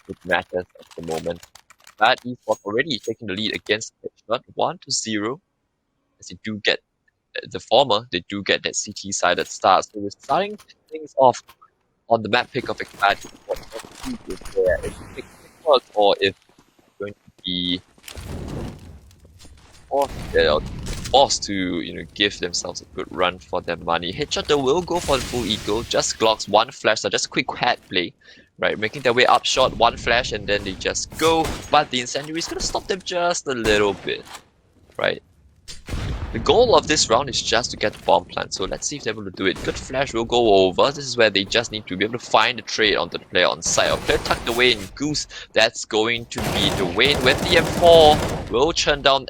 it matters at the moment. Bad Esports already taking the lead against Headshot 1-0. As they do get the former, they do get that CT-sided start. So we're starting things off on the map pick of Bad Esports. Let's see if they're if they pick Headshot or if it's going to be forced to give themselves a good run for their money. Headshot they will go for the full eagle, just Glocks, one flash, so just a quick head play, right? Making their way up short, one flash, and then they just go. But the incendiary is gonna stop them just a little bit, right? The goal of this round is just to get the bomb plant, so let's see if they're able to do it. Good flash will go over. This is where they just need to be able to find the trade onto the player on site. Or player tucked away in Goose. That's going to be Dwayne with the M4. Will churn down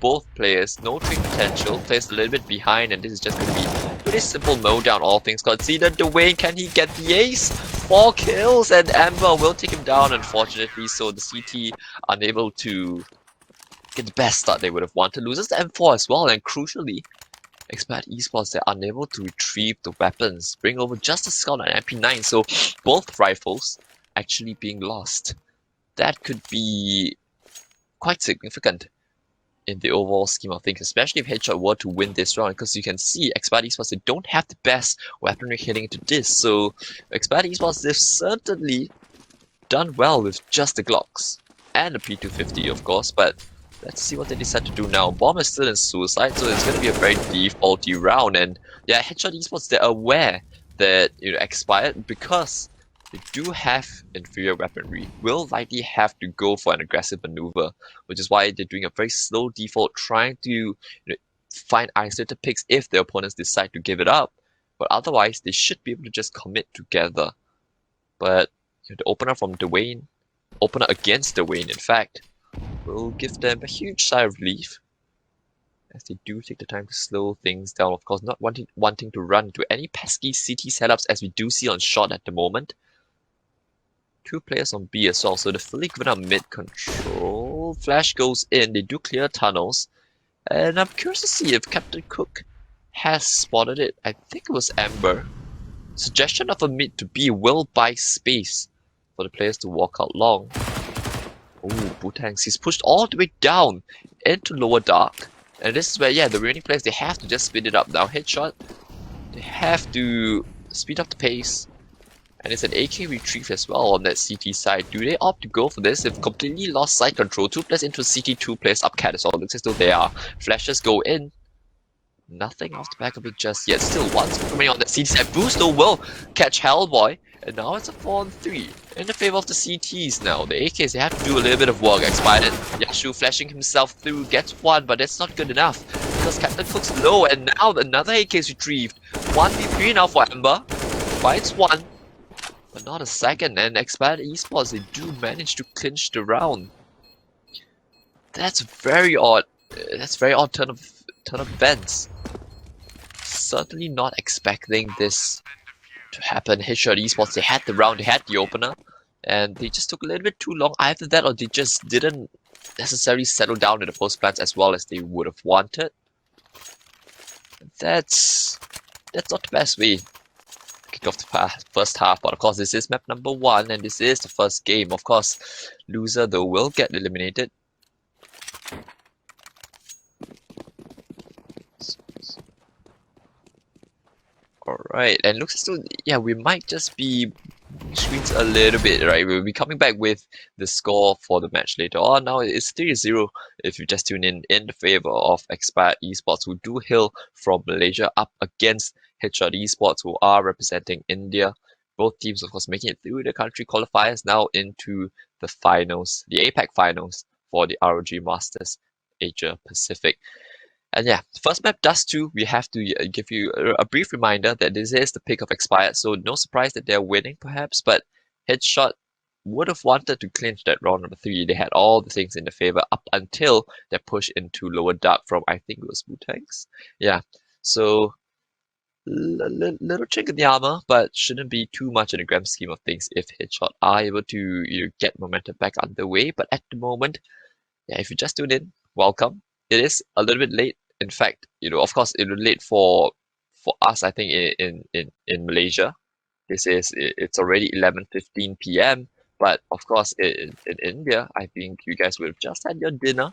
both players. No trade potential. Plays a little bit behind, and this is just going to be a pretty simple mode down, all things considered. Dwayne, can he get the ace? 4 kills, and Amber will take him down, unfortunately. So the CT unable to get the best start they would have wanted. Loses the M4 as well, and crucially, Expat Esports, they're unable to retrieve the weapons. Bring over just a Scout and MP9, so both rifles actually being lost. That could be quite significant in the overall scheme of things, especially if Headshot were to win this round, because you can see Expat Esports, they don't have the best weaponry hitting into this. So Expat Esports, they've certainly done well with just the Glocks and the P250, of course, but let's see what they decide to do now. Bomb is still in suicide, so it's going to be a very defaulty round. And yeah, Headshot Esports, they're aware that Expired, because they do have inferior weaponry, will likely have to go for an aggressive maneuver, which is why they're doing a very slow default, trying to find isolated picks if their opponents decide to give it up. But otherwise, they should be able to just commit together. But the opener from Dwayne, opener against Dwayne, in fact, will give them a huge sigh of relief, as they do take the time to slow things down. Of course, not wanting to run into any pesky CT setups, as we do see on short at the moment. 2 players on B as well, so they're fully given up mid control. Flash goes in, they do clear tunnels, and I'm curious to see if Captain Cook has spotted it. I think it was Amber. Suggestion of a mid to B will buy space for the players to walk out long. Oh, Bootangs, he's pushed all the way down into lower dark. And this is where, yeah, the remaining players, they have to just speed it up now. Headshot, they have to speed up the pace. And it's an AK retrieve as well on that CT side. Do they opt to go for this? They've completely lost side control. 2 players into CT, 2 players up cat as well. Looks as though they are. Flashes go in. Nothing off the back of it just yet. Still one remaining on that CT side. Boost though will catch Hellboy. And now it's a 4-on-3 in the favor of the CTs now. The AKs, they have to do a little bit of work. Expired. Yashu flashing himself through, gets one, but that's not good enough, because Captain Cook's low, and now another AK is retrieved. 1v3 now for Amber. Finds one, but not a second, and Expired Esports, they do manage to clinch the round. That's very odd. That's very odd turn of events. Certainly not expecting this to happen. Headshot Esports, they had the round, they had the opener, and they just took a little bit too long. Either that, or they just didn't necessarily settle down in the post plans as well as they would have wanted. That's not the best way to kick off the first half. But of course, this is map number 1, and this is the first game. Of course, loser though will get eliminated. Alright, and looks as though, yeah, we might just be screens a little bit, right? We'll be coming back with the score for the match later on. Now it's 3-0 if you just tune in the favor of Expired Esports, who do hail from Malaysia, up against Headshot Esports, who are representing India. Both teams, of course, making it through the country qualifiers now into the finals, the APAC finals for the ROG Masters Asia Pacific. And yeah, the first map does too. We have to give you a brief reminder that this is the pick of Expired, so no surprise that they're winning perhaps, but Headshot would have wanted to clinch that round number 3. They had all the things in their favor up until their push into lower dark from, I think it was Bootangs. Yeah, so little chink in the armor, but shouldn't be too much in the grand scheme of things if Headshot are able to get momentum back underway. But at the moment, yeah, if you just tuned in, welcome. It is a little bit late. In fact, of course, it was late for us. I think in Malaysia, it's already 11:15 p.m. But of course, in India, I think you guys would have just had your dinner.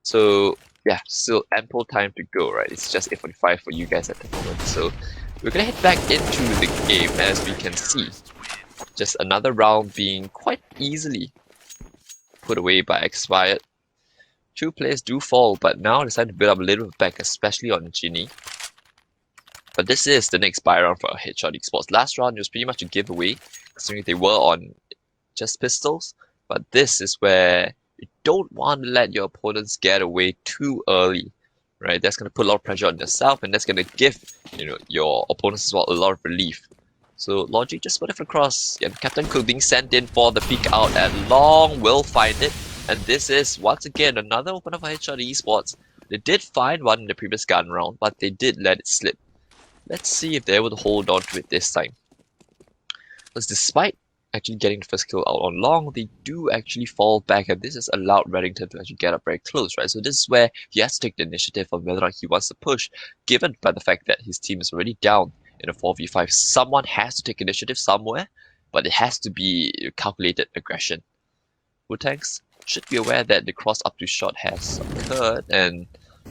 So yeah, still ample time to go, right? It's just 8:45 for you guys at the moment. So we're gonna head back into the game as we can see. Just another round being quite easily put away by Expired. Two players do fall, but now decide to build up a little bit back, especially on Ginny. But this is the next buy round for Headshot Esports. Last round was pretty much a giveaway, considering they were on just pistols. But this is where you don't want to let your opponents get away too early, right? That's going to put a lot of pressure on yourself, and that's going to give your opponents as well a lot of relief. So Logic just put it across, and Captain Cook being sent in for the peek out, and Long will find it. And this is once again another opener for Headshot Esports. They did find one in the previous gun round, but they did let it slip. Let's see if they're able to hold on to it this time. Because despite actually getting the first kill out on Long, they do actually fall back, and this has allowed Reddington to actually get up very close, right? So this is where he has to take the initiative on whether or not he wants to push, given by the fact that his team is already down in a 4v5. Someone has to take initiative somewhere, but it has to be calculated aggression. Wu-Tangs should be aware that the cross up to shot has occurred, and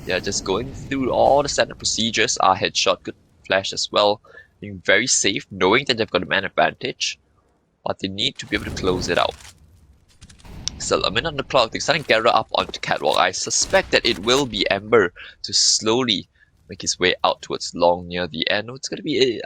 they're just going through all the standard procedures. Our headshot, good flash as well, being very safe, knowing that they've got a man advantage, but they need to be able to close it out. Still a minute on the clock, they're starting Gara up onto Catwalk. I suspect that it will be Ember to slowly make his way out towards Long near the end. It's gonna be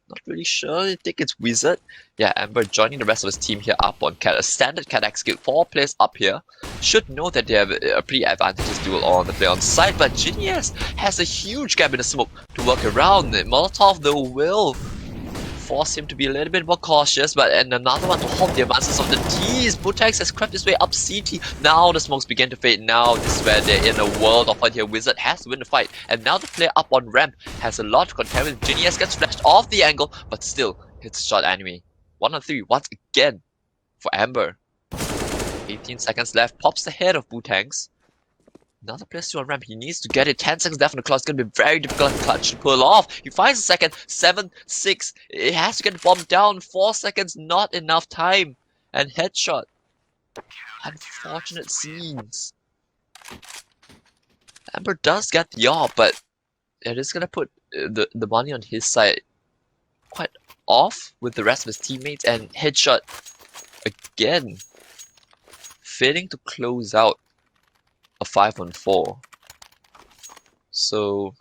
not really sure. I think it's Wizard. Yeah, Ember joining the rest of his team here up on Cat. A standard Cat execute. 4 players up here. Should know that they have a pretty advantageous duel on the play on side, but Genius has a huge gap in the smoke to work around it. Molotov though will force him to be a little bit more cautious, but and another one to halt the advances of the T's. Butex has crept his way up CT. Now the smokes begin to fade. Now this is where they're in a world of fight here. Wizard has to win the fight, and now the player up on ramp has a lot to contend with. Genius gets flashed off the angle, but still hits the shot anyway. 1 on 3 once again for Amber. 18 seconds left. Pops the head of Butangs. Another player still on ramp. He needs to get it. 10 seconds left on the clock. It's going to be very difficult and clutch to pull off. He finds a second. 7, 6. It has to get the bomb down. 4 seconds. Not enough time. And headshot. Unfortunate scenes. Amber does get the AWP, but it is going to put the money on his side quite off with the rest of his teammates. And headshot again. Failing to close out a 5-on-4. So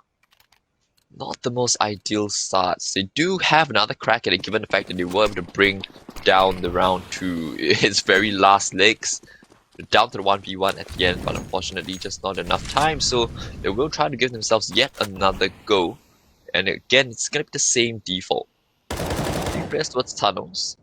not the most ideal starts. They do have another crack at it, given the fact that they were able to bring down the round to its very last legs. Down to the 1v1 at the end, but unfortunately just not enough time, so they will try to give themselves yet another go. And again, it's gonna be the same default. They press towards tunnels.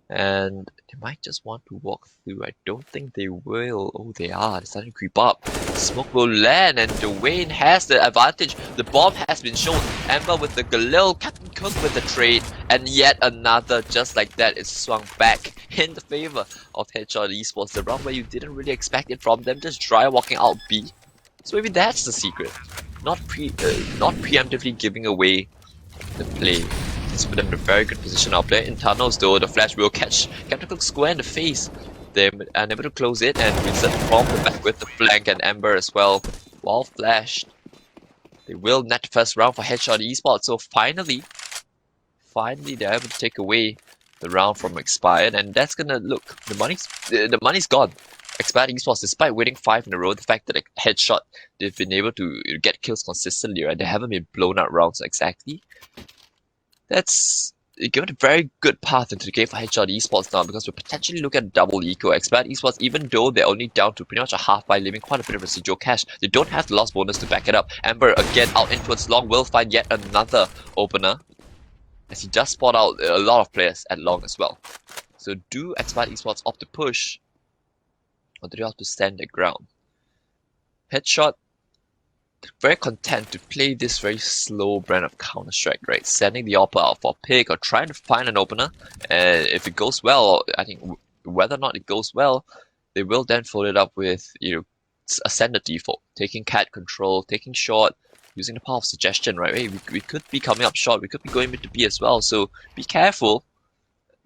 And they might just want to walk through. I don't think they will. Oh, they are. They're starting to creep up. Smoke will land, and Dwayne has the advantage. The bomb has been shown. Ember with the Galil, Captain Cook with the trade, and yet another just like that is swung back in the favor of Headshot Esports. The round where you didn't really expect it from them, just dry walking out B. So maybe that's the secret. Not preemptively giving away the play. It's put them in a very good position out there. In tunnels though, the flash will catch Captain Cook square in the face. They're unable to close it, and Wizard from the back with the flank, and Ember as well. While flashed, they will net the first round for Headshot Esports. So finally they're able to take away the round from Expired, and that's gonna look, the money's gone. Expired Esports, despite winning 5 in a row, the fact that Headshot, they've been able to get kills consistently, right? They haven't been blown out rounds exactly. That's given a very good path into the game for Headshot Esports now, because we're potentially looking at double eco. Expired Esports, even though they're only down to pretty much a half by leaving quite a bit of residual cash, they don't have the loss bonus to back it up. Amber again out in towards Long will find yet another opener, as he does spot out a lot of players at Long as well. So do Expired Esports opt to push, or do they opt to stand their ground? Headshot, very content to play this very slow brand of Counter-Strike, right? Sending the AWP out for a pick or trying to find an opener, and if it goes well, I think whether or not it goes well, they will then follow it up with a standard default, taking cat control, taking short, using the power of suggestion, right? Hey, we could be coming up short, we could be going mid to B as well, so be careful.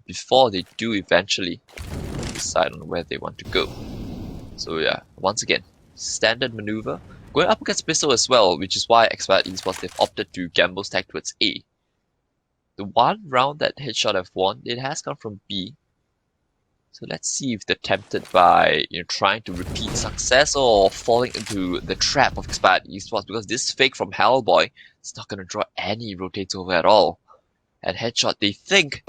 before they do eventually decide on where they want to go. So yeah, once again, standard maneuver. Going up against Bissell as well, which is why Expired Esports, they've opted to gamble stack towards A. The one round that Headshot have won, it has come from B. So let's see if they're tempted by trying to repeat success or falling into the trap of Expired Esports, because this fake from Hellboy is not going to draw any rotates over at all. And Headshot, they think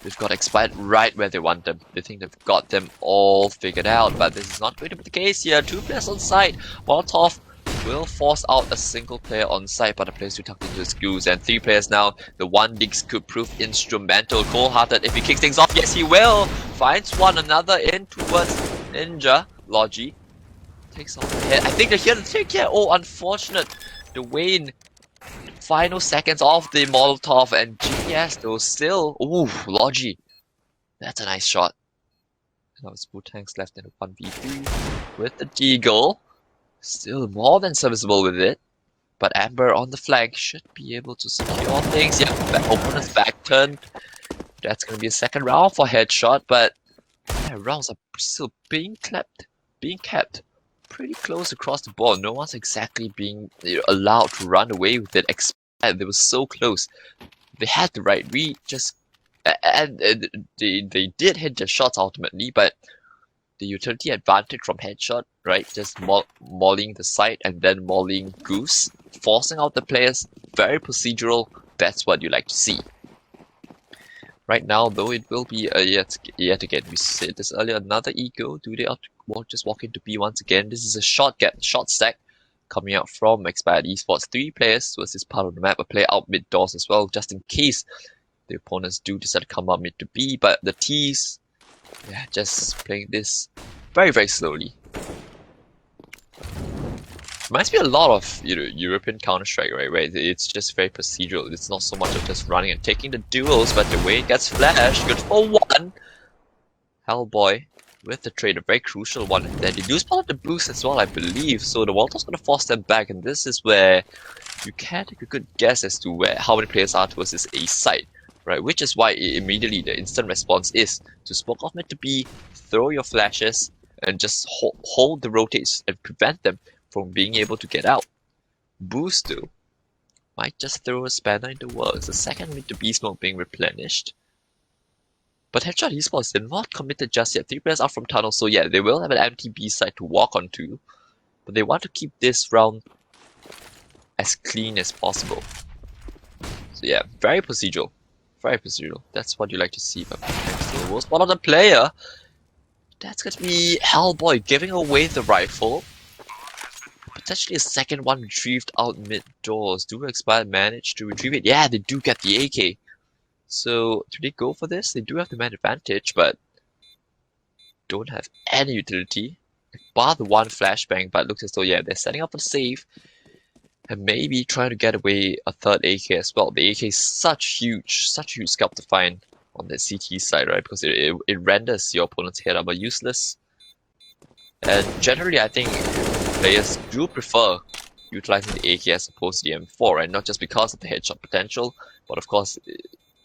they've got Expired right where they want them. They think they've got them all figured out, but this is not going to be the case here. 2 players on site. Molotov will force out a single player on site, but the players too tucked into his goose. And 3 players now. The one Dix could prove instrumental. Cold-hearted if he kicks things off. Yes, he will. Finds one another in towards Ninja. Logi takes off the head. I think they're here to take care. Oh, unfortunate. The Wayne. Final seconds of the Molotov, and GS though still. Ooh, Logi. That's a nice shot. Now it's Wu-Tang's left in a 1v3 with the Deagle. Still more than serviceable with it. But Amber on the flank should be able to secure things. Yeah, opponent's back turned. That's gonna be a second round for Headshot, but yeah, rounds are still being kept pretty close across the board. No one's exactly being allowed to run away with it. They were so close. They had the right read, and they did hit the shots ultimately, but the utility advantage from Headshot, right? Just mauling the site and then mauling Goose, forcing out the players. Very procedural. That's what you like to see. Right now, though, it will be yet again. We said this earlier. Another ego. Do they just walk into B once again? This is a short stack coming out from Expired Esports. 3 players towards this part of the map. A player out mid doors as well, just in case the opponents do decide to come up mid to B. But the T's, yeah, just playing this very, very slowly. Reminds me a lot of European Counter-Strike, right? Where it's just very procedural. It's not so much of just running and taking the duels, but the way it gets flashed, good for 1. Hellboy with the trade, a very crucial one. And then they do spot the boost as well, I believe. So the Walter's gonna force them back, and this is where you can take a good guess as to how many players are towards this A site, right? Which is why immediately the instant response is to smoke off mid to B, throw your flashes, and just hold the rotates and prevent them from being able to get out. Boost though might just throw a spanner in the works. The second mid to B smoke being replenished. But Headshot Esports, they're not committed just yet. 3 players out from tunnel, so yeah, they will have an empty B side to walk onto. But they want to keep this round as clean as possible. So yeah, very procedural. Very procedural. That's what you like to see. But the worst part of the player, that's going to be Hellboy giving away the rifle. Potentially a second one retrieved out mid doors. Do Expired manage to retrieve it? Yeah, they do get the AK. So do they go for this? They do have the man advantage, but don't have any utility. Bar the one flashbang, but it looks as though yeah, they're setting up for the save. And maybe trying to get away a third AK as well. The AK is such huge scalp to find on the CT side, right? Because it renders your opponent's head armor useless. And generally, I think players do prefer utilizing the AK as opposed to the M4, right? Not just because of the headshot potential, but of course,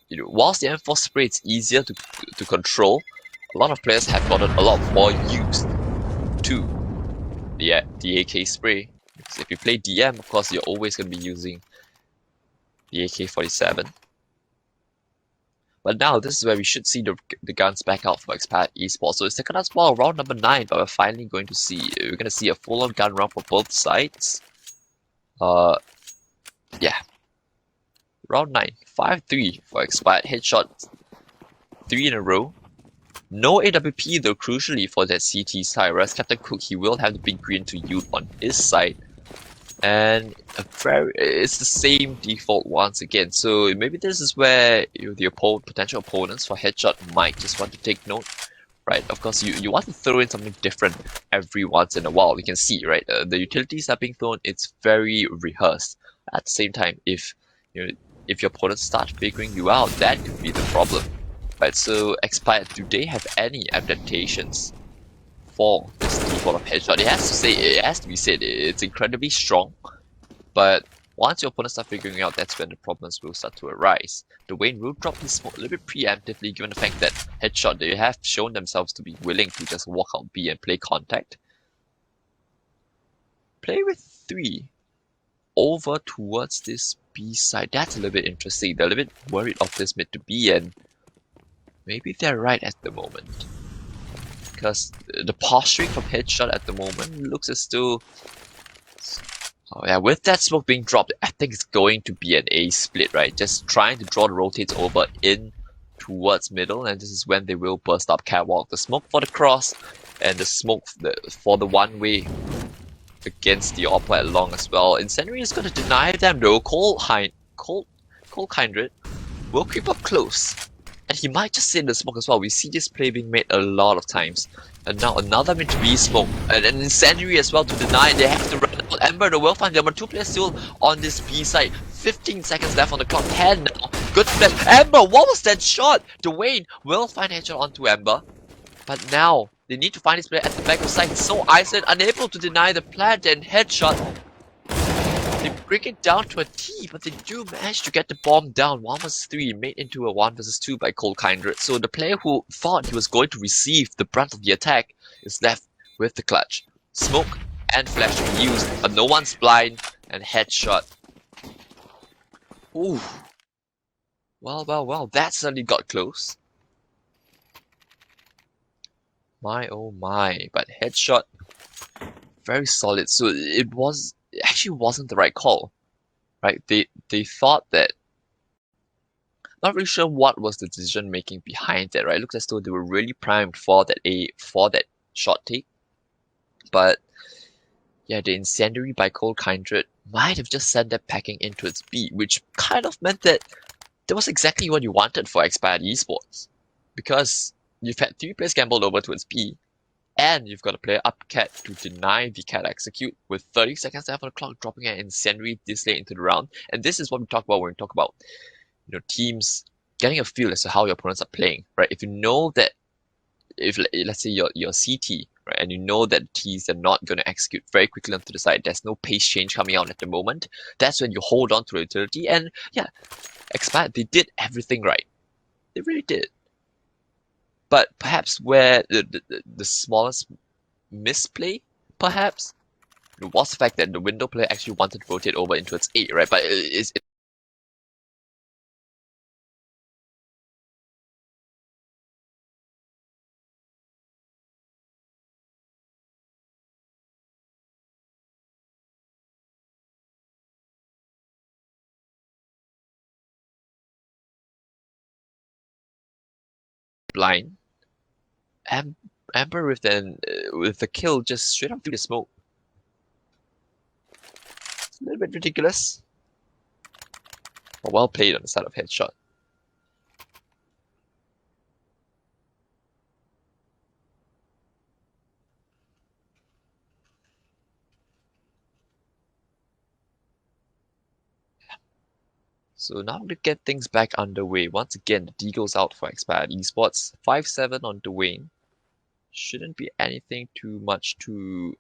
whilst the M4 spray is easier to control, a lot of players have gotten a lot more used to the AK spray. Because if you play DM, of course, you're always going to be using the AK-47. But now, this is where we should see the guns back out for Expired Esports. So it's taken us well, round number 9, but we're finally going to see, a full-on gun round for both sides. Yeah. Round 9, 5-3 for Expired. Headshot 3 in a row. No AWP though, crucially for that CT side, whereas Captain Cook, he will have the big green to use on his side. And it's the same default once again. So maybe this is where the potential opponents for Headshot might just want to take note, right? Of course, you want to throw in something different every once in a while. You can see, right, the utilities are being thrown. It's very rehearsed. At the same time, if your opponents start figuring you out, that could be the problem, right? So Expired, do they have any adaptations for this default of Headshot? It has to be said, it's incredibly strong, but Once your opponents start figuring out, that's when the problems will start to arise. Dwayne will drop his smoke a little bit preemptively, given the fact that Headshot, they have shown themselves to be willing to just walk out B and play contact. Play with 3 over towards this B side. That's a little bit interesting. They're a little bit worried of this mid to B, and maybe they're right at the moment. Because the posturing from Headshot at the moment looks as though... Oh yeah, with that smoke being dropped, I think it's going to be an A split, right? Just trying to draw the rotates over in towards middle, and this is when they will burst up catwalk. The smoke for the cross, and the smoke for the one-way against the Opera at long as well. Incendiary is going to deny them though. Cole Kindred will creep up close. And he might just sit in the smoke as well. We see this play being made a lot of times. And now another mid to B smoke. And an Incendiary as well to deny. They have to run out. Ember, the well find. There are 2 players still on this B side. 15 seconds left on the clock. 10 now. Good flash. Ember, what was that shot? Dwayne will find a headshot onto Ember. But now, they need to find this player at the back of the site. He's so isolated, unable to deny the plant, and Headshot. They bring it down to a T, but they do manage to get the bomb down. 1 vs 3 made into a 1 vs 2 by Cole Kindred. So the player who thought he was going to receive the brunt of the attack is left with the clutch. Smoke and flash to be used, but no one's blind, and Headshot. Ooh. Well, that certainly got close. My oh my, but Headshot, very solid. So it actually wasn't the right call, right? They thought that, not really sure what was the decision making behind that, right? It looks as though they were really primed for that shot take, but yeah, the Incendiary by Cole Kindred might have just sent them packing into its B, which kind of meant that was exactly what you wanted for Expired Esports, because you've had 3 players gambled over towards B, and you've got a player up cat to deny the cat execute with 30 seconds left on the clock, dropping an Incendiary this late into the round. And this is what we talk about when we talk about, teams getting a feel as to how your opponents are playing, right? If you know that, if let's say you're CT, right, and you know that T's are not going to execute very quickly onto the side, there's no pace change coming out at the moment, that's when you hold on to the utility. And yeah, Expired, they did everything right. They really did. But perhaps where the smallest misplay, perhaps, was the fact that the window player actually wanted to rotate over into its A, right? But it's blind. Amber with the kill just straight up through the smoke. It's a little bit ridiculous. But well played on the side of Headshot. So now to get things back underway, once again the D goes out for Expired Esports. 5-7 on Dwayne. Shouldn't be anything too much to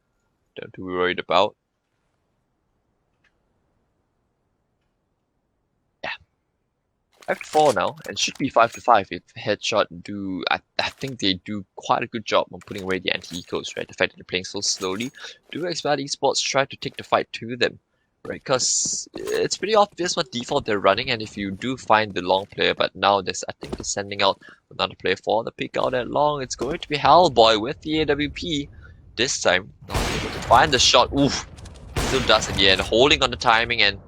be worried about. Yeah. 5-4 now, and should be 5-5 if Headshot do. I think they do quite a good job on putting away the anti-ecos, right? The fact that they're playing so slowly. Do Expired Esports try to take the fight to them? Right, because it's pretty obvious what default they're running, and if you do find the long player, but now I think they're sending out another player for the pick out at long, it's going to be Hellboy with the AWP. This time, not able to find the shot. Oof, still does it again, holding on the timing, and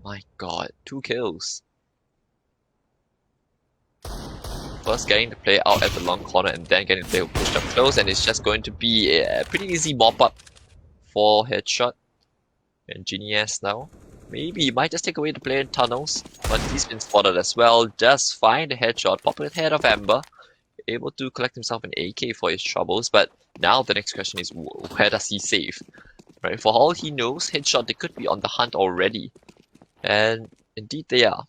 my god, 2 kills. First getting the player out at the long corner, and then getting the player pushed up close, and it's just going to be a pretty easy mop up for Headshot. And Genius now. Maybe he might just take away the player in tunnels, but he's been spotted as well. Just find a headshot, pop it ahead of Ember. Able to collect himself an AK for his troubles, but now the next question is, where does he save? Right, for all he knows, Headshot, they could be on the hunt already. And indeed they are.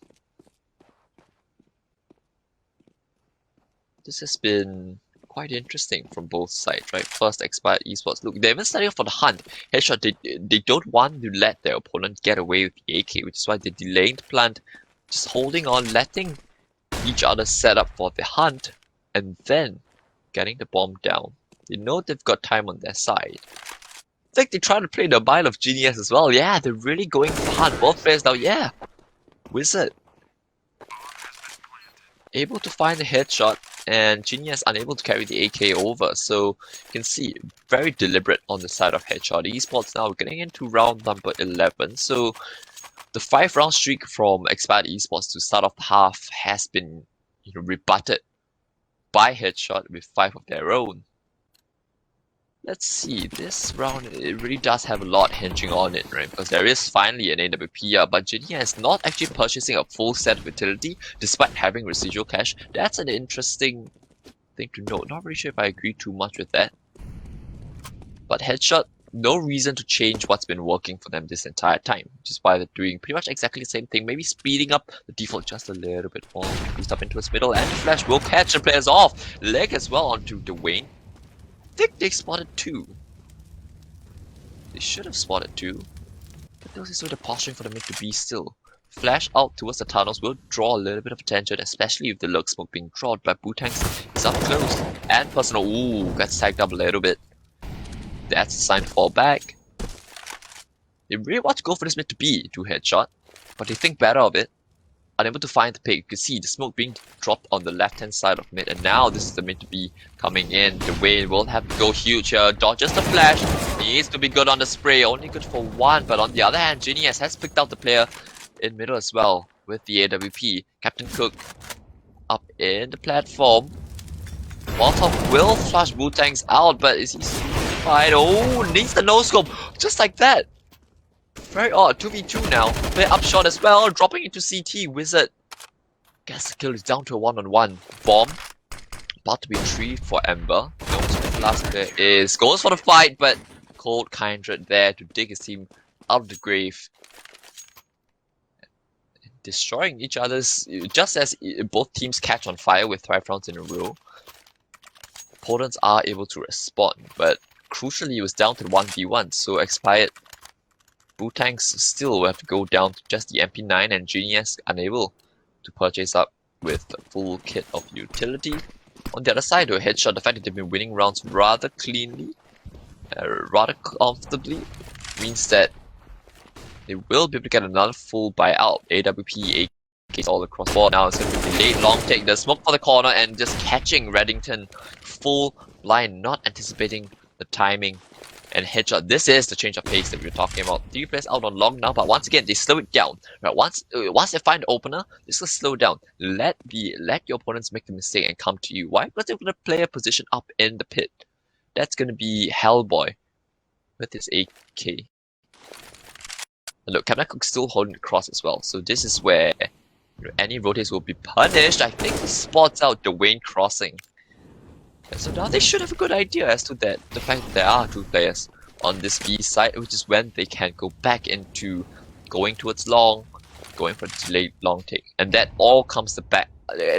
This has been quite interesting from both sides, right? First, Expired Esports. Look, they're even starting off for the hunt. Headshot, they don't want to let their opponent get away with the AK, which is why they're delaying the plant, just holding on, letting each other set up for the hunt, and then getting the bomb down. They know they've got time on their side. I think they try to play the mind of Genius as well. Yeah, they're really going for hunt. Both players now, yeah. Wizard able to find the headshot, and Genius unable to carry the AK over. So you can see, very deliberate on the side of Headshot Esports now, getting into round number 11. So the 5-round streak from Expired Esports to start off the half has been rebutted by Headshot with 5 of their own. Let's see, this round, it really does have a lot hinging on it, right? Because there is finally an AWP, but Genius is not actually purchasing a full set of utility despite having residual cash. That's an interesting thing to note. Not really sure if I agree too much with that. But Headshot, no reason to change what's been working for them this entire time, which is why they're doing pretty much exactly the same thing, maybe speeding up the default just a little bit more, boost up into its middle, and Flash will catch the players off. Leg as well onto Dwayne. I think they spotted 2. They should have spotted 2. But those is sort of posturing for the mid to be still. Flash out towards the tunnels will draw a little bit of attention, especially with the lurk smoke being drawn, but Bootangs is up close. And Personal, ooh, gets tagged up a little bit. That's a sign to fall back. They really want to go for this mid to be to Headshot, but they think better of it. Unable to find the pick. You can see the smoke being dropped on the left-hand side of mid, and now this is the mid to be coming in. Dwayne will have to go huge here. Dodges the flash. He needs to be good on the spray. Only good for 1, but on the other hand, Genius has picked out the player in middle as well with the AWP. Captain Cook up in the platform. Molotov will flush Bootangs out, but is he fine? Oh, needs the no-scope. Just like that. Very odd, 2v2 now. Play upshot as well, dropping into CT. Wizard gets the kill, is down to a 1-on-1. Bomb about to be retrieved for Ember. The last player goes for the fight, but Cold Kindred there to dig his team out of the grave. Destroying each other's, just as both teams catch on fire with 5 rounds in a row. Opponents are able to respond, but crucially it was down to 1v1, so Expired Bootangs still will have to go down to just the MP9, and Genius unable to purchase up with the full kit of utility. On the other side though, Headshot, the fact that they've been winning rounds rather cleanly, rather comfortably, means that they will be able to get another full buyout. AWP, AKs all across the board. Now it's going to be late long take, the smoke for the corner and just catching Reddington full blind, not anticipating the timing. And Headshot, this is the change of pace that we were talking about. 3 players out on long now, but once again, they slow it down. Right, once they find the opener, this will slow down. Let your opponents make the mistake and come to you. Why? Because they're going to play a position up in the pit. That's going to be Hellboy with his AK. And look, Captain Cook's still holding the cross as well. So this is where any rotates will be punished. I think he spots out Dwayne crossing. So now they should have a good idea as to that, the fact that there are 2 players on this B side, which is when they can go back into going towards long, going for the delayed long take. And that all comes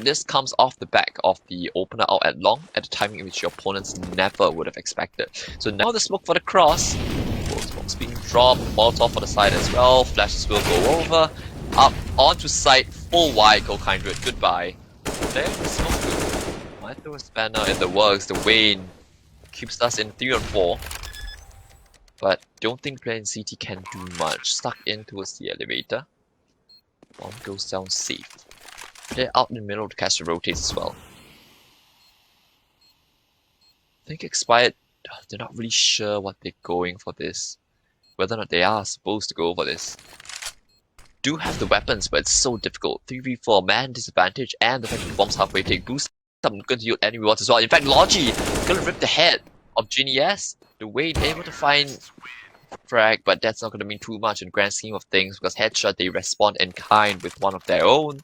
this comes off the back of the opener out at long at a timing in which your opponents never would have expected. So now the smoke for the cross, both smokes being dropped, Molotov for the side as well, flashes will go over, up onto site, full wide, Cold Kindred, goodbye. There the smoke. Might throw a spanner in the works. Dwayne keeps us in 3-on-4, but don't think playing CT can do much. Stuck in towards the elevator. Bomb goes down safe. They're out in the middle to catch the rotates as well. I think Expired, they're not really sure what they're going for this. Whether or not they are supposed to go for this. Do have the weapons, but it's so difficult. 3v4, man disadvantage, and the fact that the bomb's halfway take boost. I'm going to yield any rewards as well. In fact, Logi gonna rip the head of Genius. Dwayne able to find frag, but that's not gonna mean too much in the grand scheme of things, because Headshot, they respond in kind with one of their own.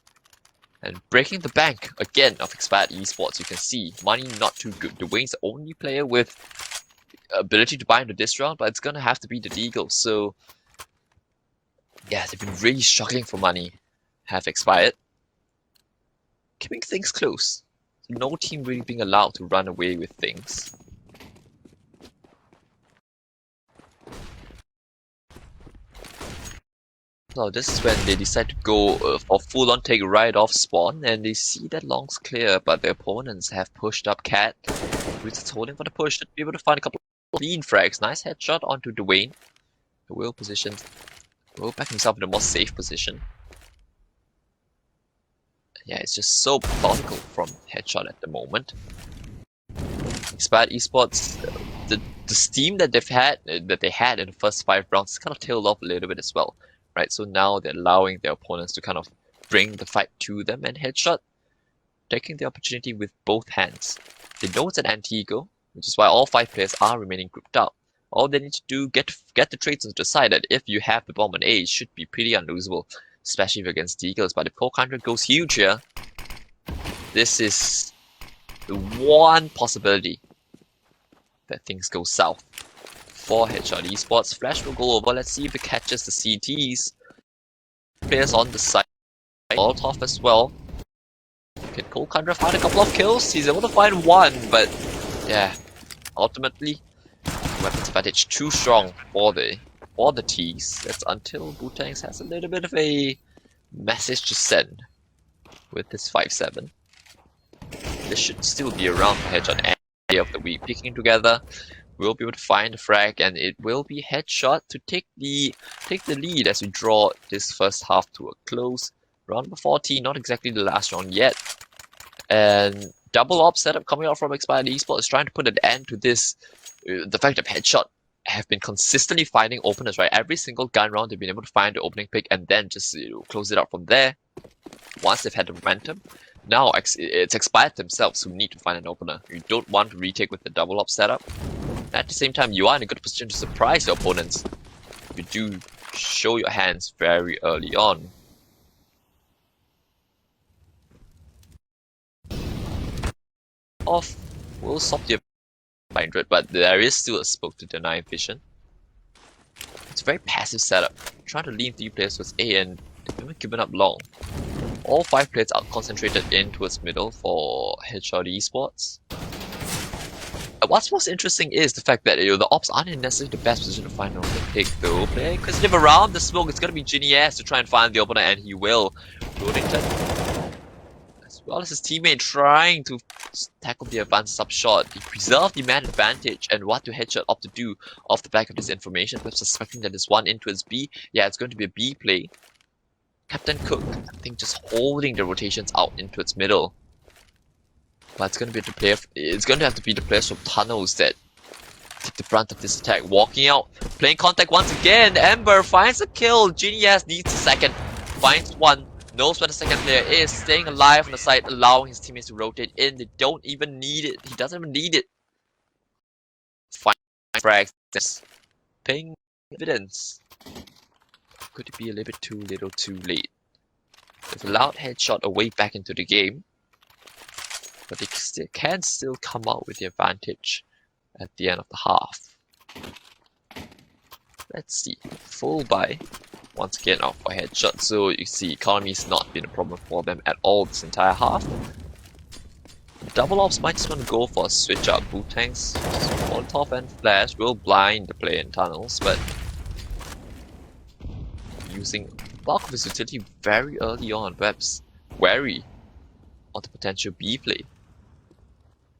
And breaking the bank again of Expired Esports. You can see money not too good. Dwayne's the only player with ability to buy into this round, but it's gonna have to be the Deagle. So yeah, they've been really struggling for money. Have Expired, keeping things close. no team really being allowed to run away with things. So this is when they decide to go for full-on take right off spawn, and they see that Long's clear, but their opponents have pushed up Cat, who's just holding for the push to be able to find a couple of clean frags. Nice headshot onto Dwayne. Will positions, Will back himself in a more safe position. Yeah, it's just so methodical from Headshot at the moment. Expired Esports, the steam that they had in the first 5 rounds kind of tailed off a little bit as well, right? So now they're allowing their opponents to kind of bring the fight to them, and Headshot taking the opportunity with both hands. They know it's an anti-ego, which is why all 5 players are remaining grouped up. All they need to do get the trades on the side that if you have the bomb on A, it should be pretty unlosable, especially if against Deagles. But if Cold goes huge here, this is the one possibility that things go south for Headshot Esports. Flash will go over. Let's see if it catches the CTs. Players on the side. Molotov as well. Can Cold find a couple of kills? He's able to find one, but yeah, ultimately, weapons advantage too strong for the T's. That's until Bootangs has a little bit of a message to send with this 5-7. This should still be around for Headshot any of the week. Picking together, we'll be able to find the frag, and it will be Headshot to take the lead as we draw this first half to a close. Round number 14, not exactly the last round yet. And double op setup coming out from Expired Esports is trying to put an end to this. The fact that Headshot have been consistently finding openers, right? Every single gun round they've been able to find the opening pick and then just close it out from there. Once they've had the momentum, now it's Expired themselves who need to find an opener. You don't want to retake with the double op setup. At the same time, you are in a good position to surprise your opponents. You do show your hands very early on. Off will stop the 500, but there is still a smoke to deny vision. It's a very passive setup. Trying to lean 3 players towards A, and they've never given up long. All 5 players are concentrated in towards middle for Headshot Esports. What's most interesting is the fact that the ops aren't in necessarily the best position to find an opening pick though. Playing inquisitive around the smoke, it's gonna be Ginny S to try and find the opener, and he will. Rodington, as well as his teammate, trying to tackle the advanced sub shot. He preserved the man advantage, and what do Headshot opt to do off the back of this information? Perhaps suspecting that there's one in towards B. Yeah, it's going to be a B play. Captain Cook, I think, just holding the rotations out into its middle. But it's going to be the player. It's going to have to be the players from tunnels that take the brunt of this attack. Walking out, playing contact once again. Ember finds a kill. Genius needs a second, finds one. Knows where the second player is. Staying alive on the side, allowing his teammates to rotate in. They don't even need it. He doesn't even need it. Fine frags. Paying evidence. Could it be a little bit too little, too late? They've allowed Headshot away back into the game, but they can still come out with the advantage at the end of the half. Let's see. Full buy once again out for Headshot. So you see, economy's not been a problem for them at all this entire half. Double ops might just want to go for a switch up. Bootangs, Molotov and Flash will blind the player in tunnels, but using bulk of his utility very early on, perhaps wary on the potential B play.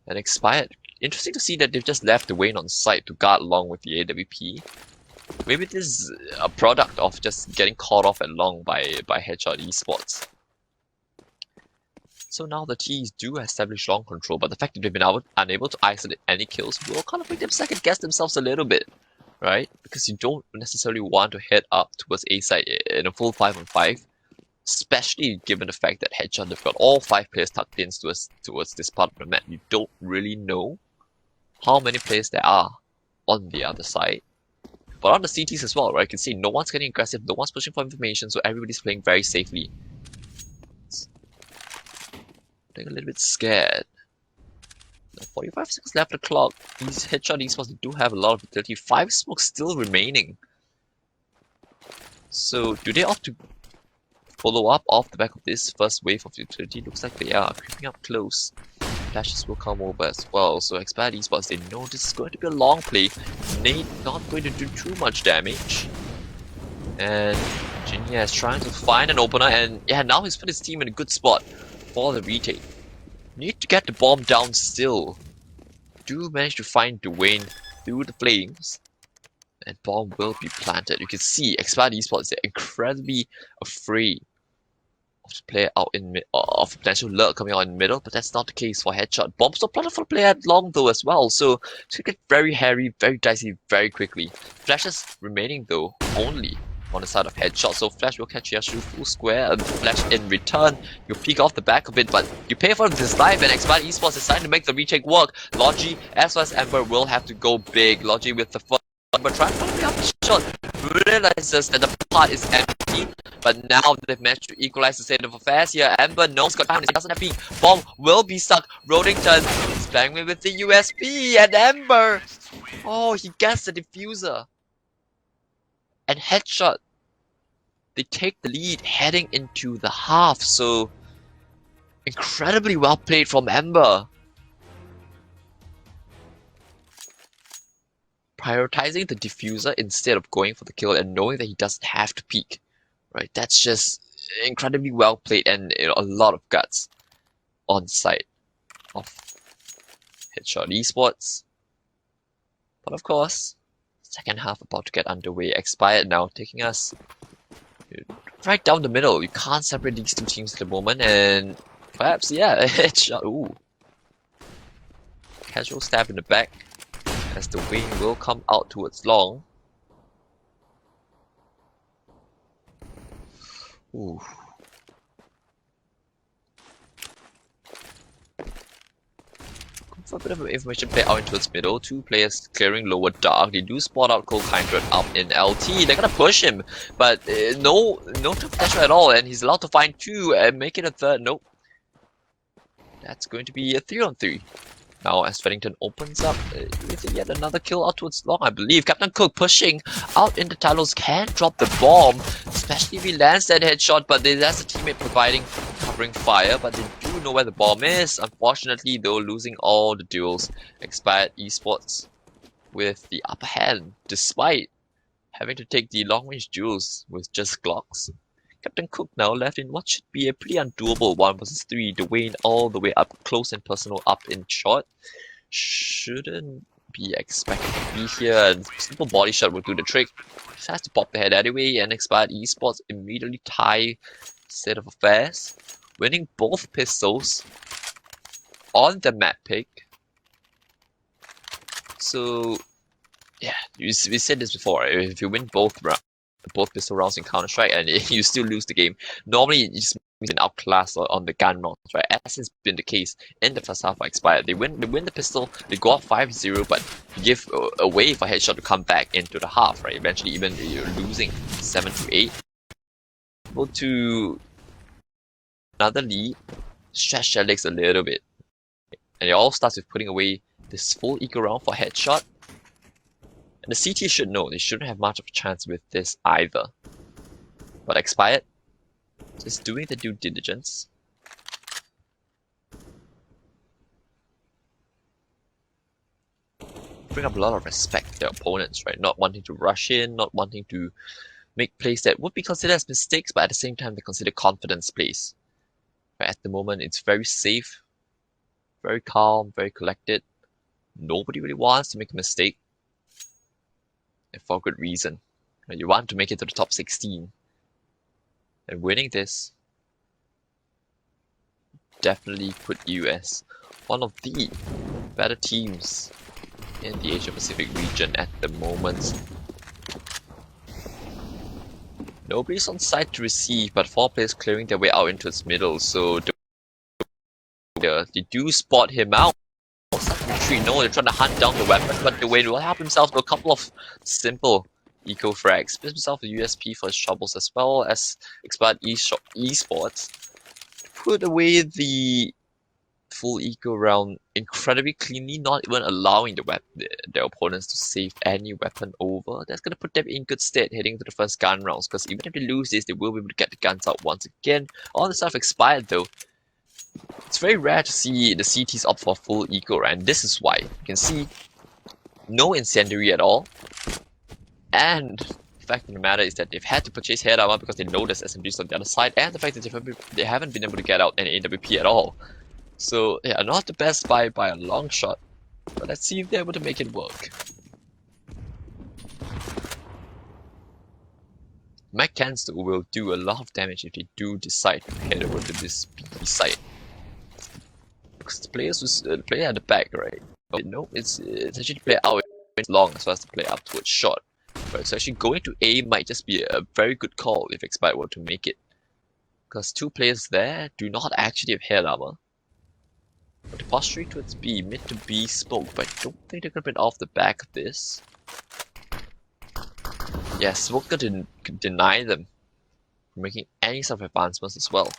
And Expired. Interesting to see that they've just left Dwayne on site to guard along with the AWP. Maybe this is a product of just getting caught off at long by Headshot Esports. So now the T's do establish long control, but the fact that they've been unable to isolate any kills will kind of make them second guess themselves a little bit, right? Because you don't necessarily want to head up towards A side in a full 5-on-5, especially given the fact that Headshot have got all 5 players tucked in towards this part of the map. You don't really know how many players there are on the other side. But on the CTs as well, right? You can see no one's getting aggressive, no one's pushing for information, so everybody's playing very safely. I'm a little bit scared. 45 seconds left on the clock. These Headshot Esports do have a lot of utility. 5 smokes still remaining. So do they opt to follow up off the back of this first wave of utility? Looks like they are creeping up close. flashes will come over as well. So Expired Esports, they know this is going to be a long play. Nate not going to do too much damage. And Jinhye is trying to find an opener, and yeah, now he's put his team in a good spot for the retake. Need to get the bomb down still. Do manage to find Dwayne through the flames. And bomb will be planted. You can see Expired Esports, they're incredibly afraid of the player out in mid, of potential lurk coming out in the middle, but that's not the case for Headshot. Bombs are planted for the player at long though as well, so it's gonna get very hairy, very dicey very quickly. Flashes remaining though only on the side of Headshot, so Flash will catch Yashu full square, and Flash in return, you peek off the back of it, but you pay for this life, and Expired Esports is trying to make the retake work. Logi as well as Ember will have to go big. Logi with the first, but trying to play up the shot, realizes that the part is empty, but now they've managed to equalize the state of affairs here. Ember knows got time, he doesn't have peek. Bomb will be stuck. Rodington is banging with the USP, and Ember, oh, he gets the diffuser. And Headshot, they take the lead heading into the half, so incredibly well played from Ember. Prioritizing the diffuser instead of going for the kill and knowing that he doesn't have to peek. Right, that's just incredibly well played, and a lot of guts on side of Headshot Esports. But of course, second half about to get underway. Expired now, taking us right down the middle. You can't separate these two teams at the moment, and perhaps, yeah, Headshot. Ooh. Casual stab in the back as the wing will come out towards long. Ooh. For a bit of information, play out into its middle. Two players clearing lower dark. They do spot out Cold Kindred up in LT. They're gonna push him, but no pressure at all, and he's allowed to find two and make it a third. Nope. That's going to be a 3-on-3. Now as Feddington opens up with yet another kill out towards long, I believe. Captain Cook pushing out into Talos, can drop the bomb, especially if he lands that headshot, but there's a teammate providing covering fire, but they do know where the bomb is. Unfortunately, though, losing all the duels. Expired Esports with the upper hand, despite having to take the long-range duels with just Glocks. Captain Cook now left in what should be a pretty undoable 1 versus 3. Dwayne all the way up close and personal up in short. Shouldn't be expected to be here, and simple body shot will do the trick. Just has to pop the head anyway, and Expired Esports immediately tie state of affairs, winning both pistols on the map pick. So yeah, we said this before, right? If you win both pistol rounds in Counter-Strike and you still lose the game, normally it just means been outclassed on the gun rounds, right? As has been the case in the first half of Expired. They win the pistol, they go up 5-0, but give a way for Headshot to come back into the half, right? Eventually even you're losing 7-8. Go to another lead, stretch their legs a little bit. And it all starts with putting away this full eco round for Headshot. And the CT should know, they shouldn't have much of a chance with this either. But Expired, just doing the due diligence. Bring up a lot of respect to their opponents, right? Not wanting to rush in, not wanting to make plays that would be considered as mistakes, but at the same time they consider confidence plays. Right, at the moment it's very safe, very calm, very collected. Nobody really wants to make a mistake. And for good reason. You want to make it to the top 16. And winning this definitely put you as one of the better teams in the Asia Pacific region at the moment. Nobody's on site to receive, but 4 players clearing their way out into its middle, so they do spot him out. Retreat. No, they're trying to hunt down the weapon, but Dwayne will help himself to a couple of simple eco frags. Gives himself a USP for his troubles, as well as Expired Esports. Put away the full eco round incredibly cleanly, not even allowing their opponents to save any weapon over. That's going to put them in good stead heading to the first gun rounds, because even if they lose this, they will be able to get the guns out once again. On the side of Expired though, It's very rare to see the CTs opt for full eco, right? And this is why. You can see no incendiary at all. And the fact of the matter is that they've had to purchase head armor because they know there's SMGs on the other side, and the fact that they haven't been able to get out any AWP at all. So yeah, not the best buy by a long shot, but let's see if they're able to make it work. Mech cans though will do a lot of damage if they do decide to head over to this B site. Because the player at the back, right? No, it's actually play out long as well as to play up towards short. Right, so actually going to A might just be a very good call if Expired were to make it. Because two players there do not actually have head armor. But the pass straight towards B, mid to B smoke, but I don't think they're gonna get off the back of this. Yeah, smoke could deny them from making any sort of advancements as well.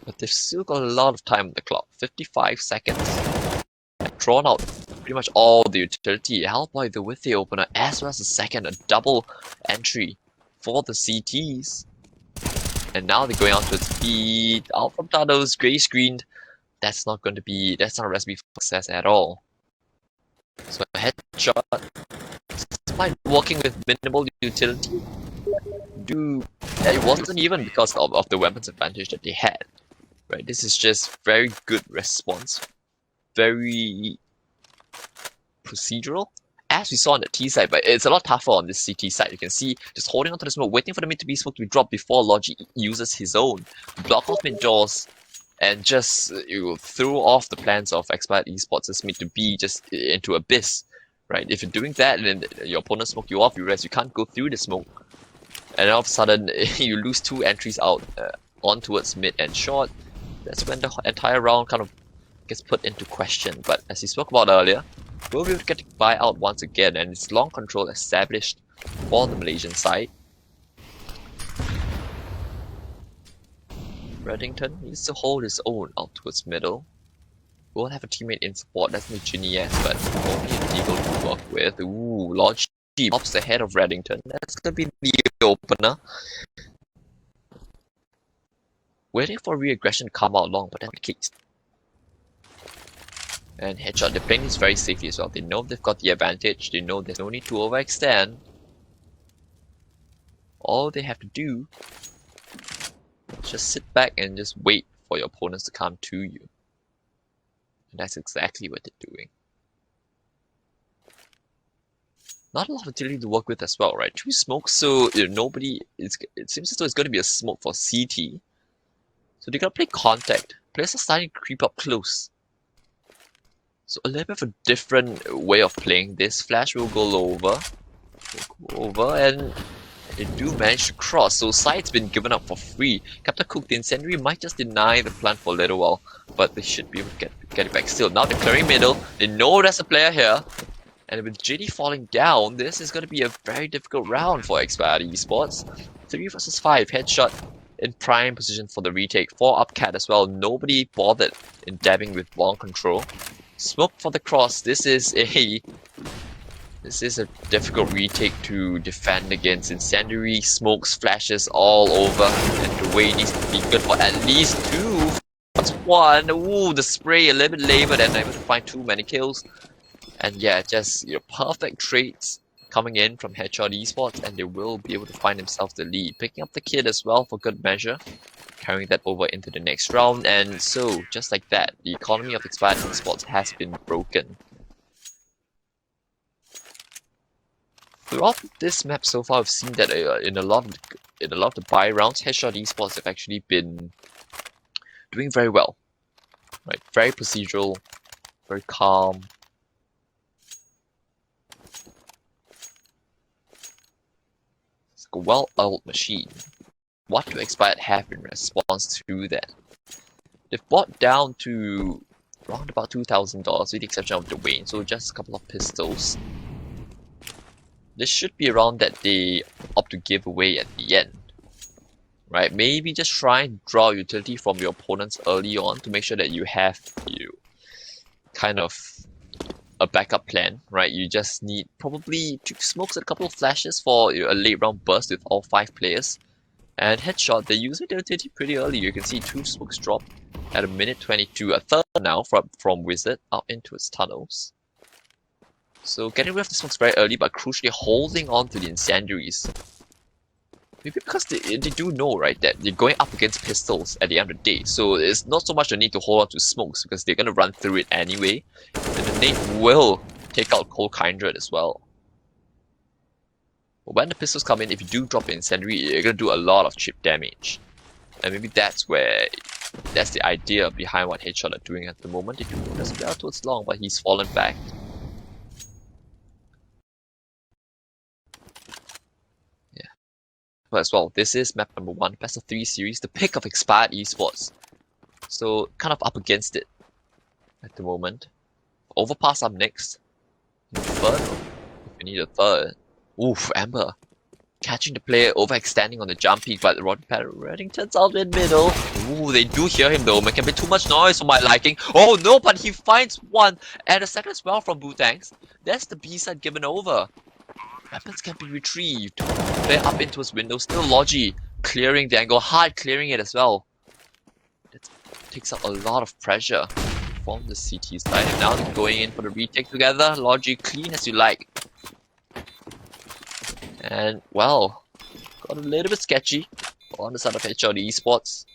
But they've still got a lot of time on the clock. 55 seconds. They've drawn out pretty much all the utility. Hellboy though with the opener as well as the second, a double entry for the CTs. And now they're going on to speed. Out from Tados, grey screened. That's not a recipe for success at all. So a headshot, despite working with minimal utility, it wasn't even because of the weapons advantage that they had. Right, this is just very good response, very procedural, as we saw on the T side, but it's a lot tougher on this CT side. You can see just holding onto the smoke, waiting for the mid to be smoke to be dropped before Logi uses his own, block off mid doors, and just throw off the plans of Expired Esports' mid to be just into abyss. Right, if you're doing that and then your opponent smoke you off, you realize you can't go through the smoke, and all of a sudden you lose two entries out on towards mid and short. That's when the entire round kind of gets put into question. But as we spoke about earlier, we'll be able to get the buy out once again, and it's long control established for the Malaysian side. Reddington needs to hold his own out towards middle. We'll have a teammate in support, that's Nijinias, but only a Deagle to work with. Ooh, Logi pops ahead of Reddington. That's gonna be the opener. Waiting for re-aggression to come out long, but that's not the case. And headshot, they're playing this very safely as well. They know they've got the advantage, they know there's no need to overextend. All they have to do is just sit back and just wait for your opponents to come to you. And that's exactly what they're doing. Not a lot of utility to work with as well, right? Two smokes, so it seems as though it's going to be a smoke for CT. So they're going to play contact. Players are starting to creep up close. So a little bit of a different way of playing this. Flash will go over. And they do manage to cross. So side's been given up for free. Captain Cook, the incendiary might just deny the plant for a little while, but they should be able to get it back still. Now they're clearing middle. They know there's a player here. And with JD falling down, this is going to be a very difficult round for Expired Esports. 3 versus 5, headshot in prime position for the retake. 4 up cat as well. Nobody bothered in dabbing with long control. Smoke for the cross. This is a difficult retake to defend against. Incendiary, smokes, flashes all over, and the way needs to be good for at least 2. That's 1. Ooh, the spray a little bit labored and able to find too many kills. And yeah, just perfect trades coming in from Headshot Esports, and they will be able to find themselves the lead. Picking up the kid as well for good measure, carrying that over into the next round, and so just like that, the economy of Expired Esports has been broken. Throughout this map so far, I've seen that in a lot of the buy rounds, Headshot Esports have actually been doing very well. Right, very procedural, very calm. A well-oiled machine. What do Expired have in response to that? They've bought down to around about $2,000 with the exception of the Wayne, so just a couple of pistols. This should be around that they opt to give away at the end. Right? Maybe just try and draw utility from your opponents early on to make sure that you have kind of a backup plan, right? You just need probably 2 smokes and a couple of flashes for a late round burst with all 5 players. And Headshot, they use their utility pretty early. You can see 2 smokes drop at a minute 22. A third now from Wizard up into its tunnels. So getting rid of the smokes very early, but crucially holding on to the incendiaries. Maybe because they do know, right, that they're going up against pistols at the end of the day. So it's not so much the need to hold on to smokes because they're going to run through it anyway. And the nade will take out Cold Kindred as well. But when the pistols come in, if you do drop an incendiary, you're going to do a lot of chip damage. And maybe that's the idea behind what Headshot are doing at the moment. They do press well towards Long, but he's fallen back. As well, this is map number 1, best of 3 series, the pick of Expired Esports. So kind of up against it at the moment. Overpass up next. Third, if you need a third. Oof, Amber catching the player, overextending on the jump peak, but Reddington's out in middle. Ooh, they do hear him though. It can be too much noise for my liking. Oh no, but he finds one and a second as well from Bootangs. That's the B side given over. Weapons can be retrieved. Player up into his window. Still Logi clearing the angle. Hard clearing it as well. That takes up a lot of pressure from the CT side. And now they're going in for the retake together. Logi clean as you like. And well, got a little bit sketchy on the side of HLD Esports.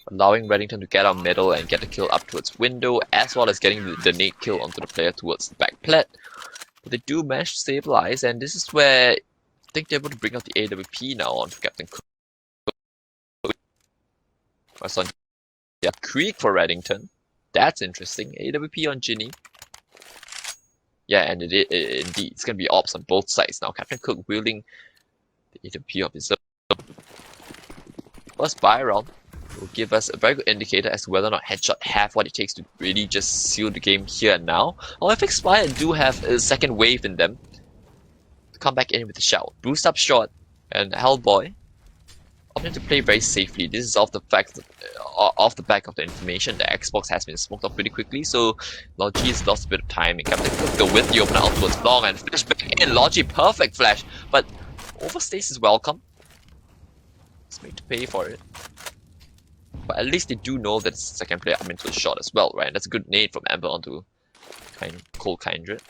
Allowing Reddington to get out middle and get the kill up towards window, as well as getting the nade kill onto the player towards the back plat. But they do manage to stabilize, and this is where I think they're able to bring out the AWP now onto Captain Cook. That's on Creek for Reddington. That's interesting. AWP on Ginny. Yeah, and indeed, it's going to be ops on both sides now. Captain Cook wielding the AWP of his own. First buy round will give us a very good indicator as to whether or not Headshot have what it takes to really just seal the game here and now, or if Expired do have a second wave in them to come back in with a shout. Boost up short, and Hellboy opted to play very safely. This is off the back of the information that Xbox has been smoked off pretty quickly, so Logi has lost a bit of time. And Captain Cook go with the opener out towards Long and flash back in. Logi, perfect flash, but overstays is welcome. It's made to pay for it. But at least they do know that it's the second player up into the shot as well, right? That's a good nade from Amber onto Cold Kindred.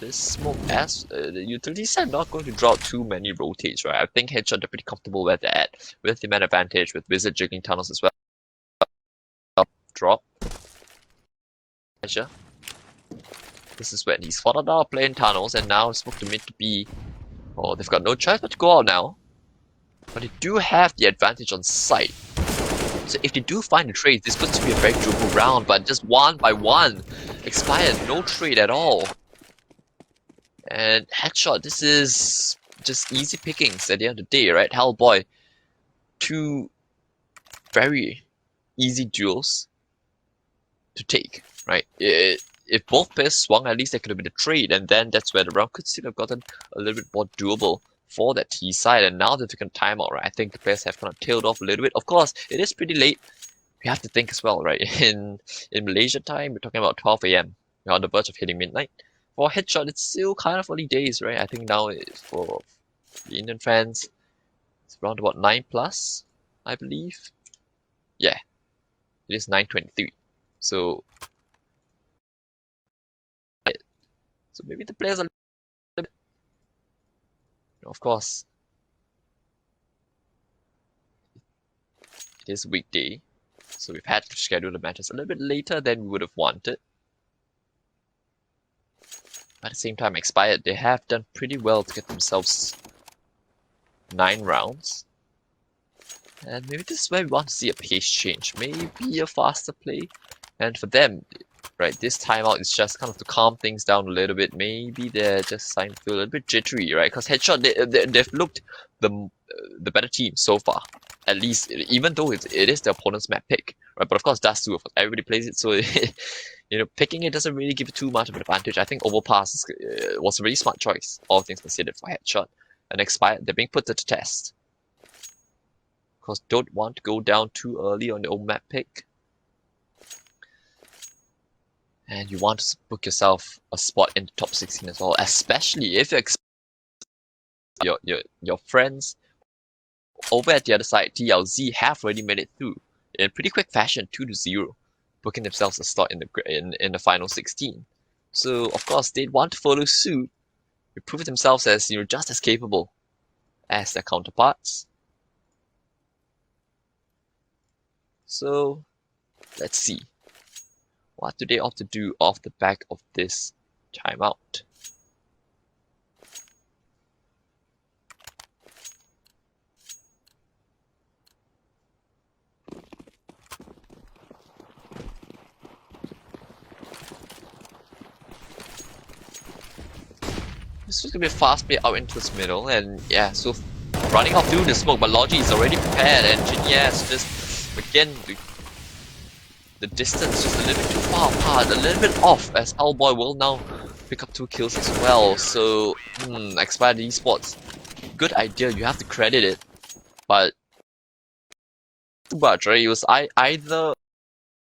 This smoke as the utility side not going to draw out too many rotates, right? I think Headshot are pretty comfortable where they're at with the man advantage, with Wizard jiggling tunnels as well. Drop. Measure. This is when he's fought out playing tunnels and now smoke to mid to B. Oh, they've got no choice but to go out now. But they do have the advantage on sight. So if they do find the trade, this looks to be a very doable round, but just one by one. Expired, no trade at all. And Headshot, this is just easy pickings at the end of the day, right? Hellboy, 2 very easy duels to take, right? If both players swung, at least there could have been a trade, and then that's where the round could still have gotten a little bit more doable for that T side. And now they've taken timeout, right? I think the players have kind of tailed off a little bit. Of course, it is pretty late. We have to think as well, right? In Malaysia time, we're talking about 12 AM. We're on the verge of hitting midnight. For Headshot, it's still kind of early days, right? I think now for the Indian fans, it's around about 9 plus, I believe. Yeah, it is 9:23. So maybe the players are, of course, it is a weekday, so we've had to schedule the matches a little bit later than we would have wanted. But at the same time, Expired, they have done pretty well to get themselves 9 rounds. And maybe this is where we want to see a pace change, maybe a faster play. And for them, right, this timeout is just kind of to calm things down a little bit. Maybe they're just starting to feel a little bit jittery, right? Because Headshot, they've looked the better team so far. At least, even though it is the opponent's map pick, right? But of course, that's too. Everybody plays it, so you know, picking it doesn't really give it too much of an advantage. I think Overpass was a really smart choice, all things considered, for Headshot. And Expired, they're being put to the test. Because don't want to go down too early on the old map pick. And you want to book yourself a spot in the top 16 as well, especially if you're your friends over at the other side, TLZ, have already made it through in pretty quick fashion, 2-0, booking themselves a slot in the final 16. So of course they'd want to follow suit, prove themselves as just as capable as their counterparts. So let's see, what do they opt to do off the back of this timeout? This was gonna be a fast play out into his middle, and yeah, so running off through the smoke, but Logi is already prepared, and Genius just again the distance just a little bit too far apart, a little bit off, as Hellboy will now pick up 2 kills as well. So Expired Esports, good idea, you have to credit it, but too much, right? It was either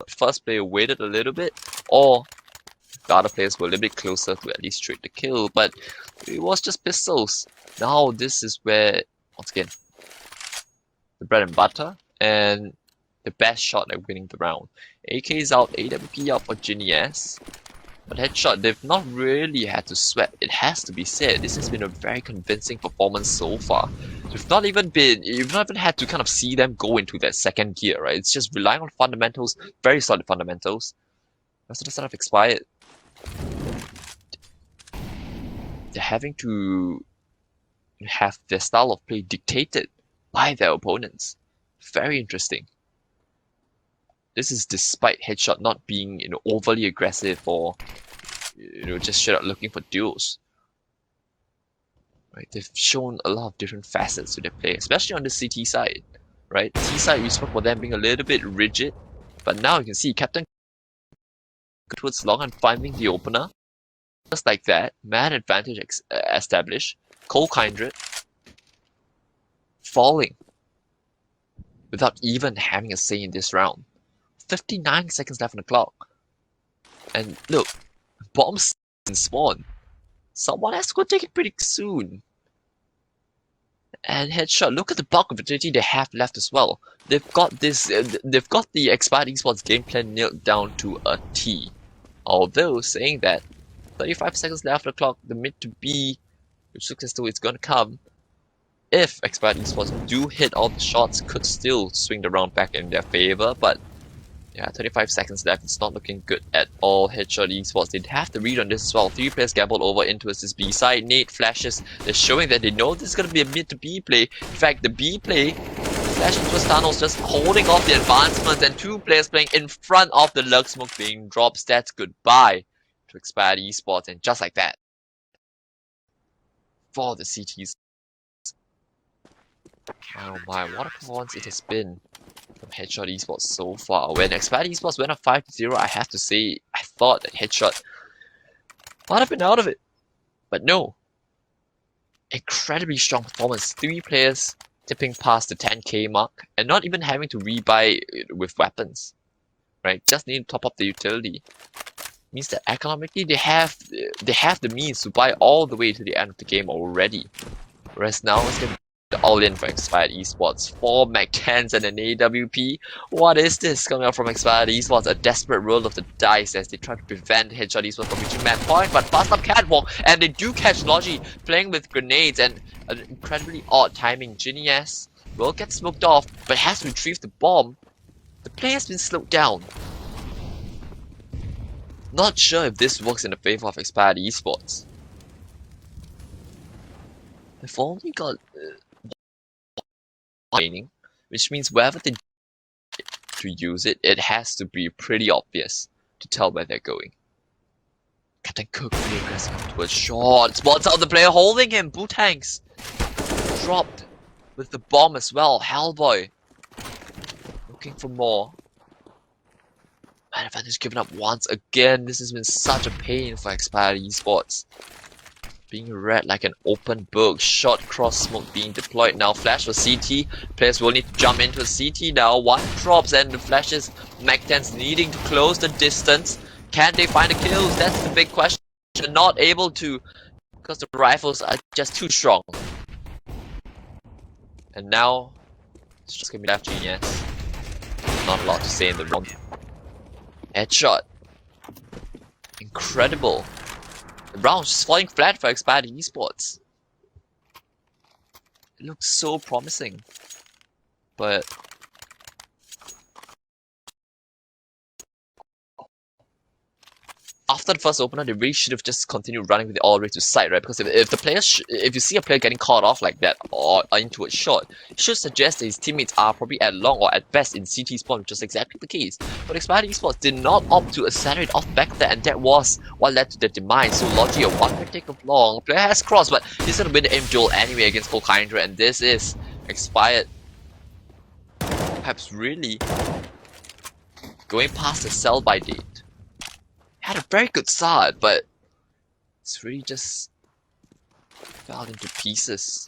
first player waited a little bit, or the other players were a little bit closer to at least trade the kill, but it was just pistols. Now this is where, once again, the bread and butter and the best shot at winning the round. AK is out, AWP out for Genius, but Headshot, they've not really had to sweat, it has to be said. This has been a very convincing performance so far. You've not even had to kind of see them go into that second gear, right? It's just relying on fundamentals, very solid fundamentals. Rest of the stuff expired. They're having to have their style of play dictated by their opponents. Very interesting. This is despite Headshot not being overly aggressive or just straight up looking for duels. Right? They've shown a lot of different facets to their play, especially on the CT side. Right? T side we spoke about them being a little bit rigid, but now you can see Captain towards long and finding the opener. Just like that, man advantage established. Cole Kindred falling without even having a say in this round. 59 seconds left on the clock. And look, bombs in spawn. Someone has to go take it pretty soon. And Headshot, look at the bulk of agility they have left as well. They've got this. They've got the Expired Esports game plan nailed down to a T. Although saying that, 35 seconds left on the clock, the mid to B, which looks as though it's gonna come. If Expired Esports do hit all the shots, could still swing the round back in their favor, but yeah, 35 seconds left, it's not looking good at all. Headshot Esports, they'd have to read on this as well. 3 players gambled over into this B side. Nate flashes, they're showing that they know this is gonna be a mid to B play. In fact, the B play, flash into his tunnels, just holding off the advancements, and 2 players playing in front of the lurk smoke being dropped. Stats goodbye to Expired Esports, and just like that, for the CTs. Oh my, what a performance it has been from Headshot Esports so far. When Expired Esports went up 5-0, I have to say, I thought that Headshot might have been out of it. But no. Incredibly strong performance. 3 players tipping past the 10k mark, and not even having to rebuy with weapons. Right? Just need to top up the utility. Means that economically they have the means to buy all the way to the end of the game already. Whereas now it's gonna be all in for Expired Esports. 4 Mac-10s and an AWP. What is this coming out from Expired Esports? A desperate roll of the dice as they try to prevent Headshot Esports from reaching match point, but fast up catwalk, and they do catch Logi playing with grenades, and an incredibly odd timing. Genius will get smoked off, but has to retrieve the bomb. The play has been slowed down. Not sure if this works in the favor of Expired Esports. They've only got training, which means wherever they to use it, it has to be pretty obvious to tell where they're going. Captain Cook really aggressive towards short. Spots out the player holding him. Bootangs dropped with the bomb as well. Hellboy looking for more. Man advantage given up once again. This has been such a pain for Expired Esports. Being read like an open book. Short cross smoke being deployed now. Flash for CT. Players will need to jump into a CT now. 1 drops and the flashes. Mac-10s needing to close the distance. Can they find the kills? That's the big question. Not able to, because the rifles are just too strong. And now, it's just gonna be left Genius. Not a lot to say in the round. Headshot. Incredible. The round's just falling flat for Expired Esports. It looks so promising. But after the first opener, they really should have just continued running with it all the way to side, right? Because if the players, if you see a player getting caught off like that or into a shot, it should suggest that his teammates are probably at long or at best in CT spawn, which is exactly the case. But Expired Esports did not opt to accelerate off back there, and that was what led to their demise. So Logi, a one take of long, player has crossed, but he's gonna win the aim duel anyway against Volkhydra, and this is Expired. Perhaps really going past the sell by date. Had a very good start, but it's really just fell into pieces.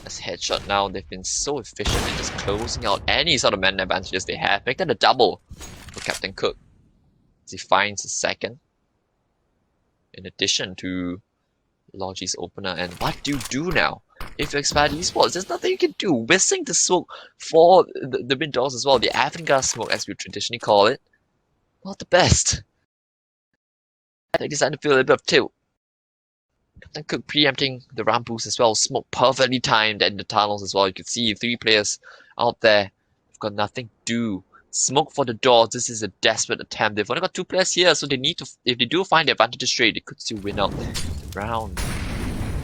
As Headshot now, they've been so efficient in just closing out any sort of man advantages they have. Make that a double for Captain Cook as he finds his second. In addition to Logi's opener, and what do you do now? If you Expired Esports, there's nothing you can do. Whistling the smoke for the mid doors as well. The avant-garde smoke, as we traditionally call it. Not the best. They decided to feel a little bit of tilt. Captain Cook preempting the ramp boost as well. Smoke perfectly timed in the tunnels as well. You can see 3 players out there. They've got nothing to do. Smoke for the doors. This is a desperate attempt. They've only got 2 players here, so they need to. If they do find the advantage straight, they could still win out the round.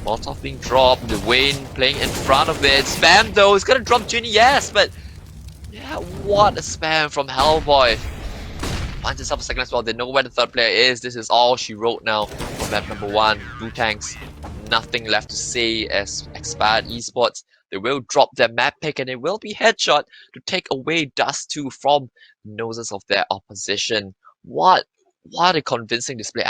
Molotov being dropped. The Wayne playing in front of it. Spam though. It's gonna drop Ginny, yes, but yeah, what a spam from Hellboy. Finds himself a second as well. They know where the third player is. This is all she wrote now for map number 1. Blue Tanks, nothing left to say as Expired Esports. They will drop their map pick, and it will be Headshot to take away Dust 2 from the noses of their opposition. What a convincing display.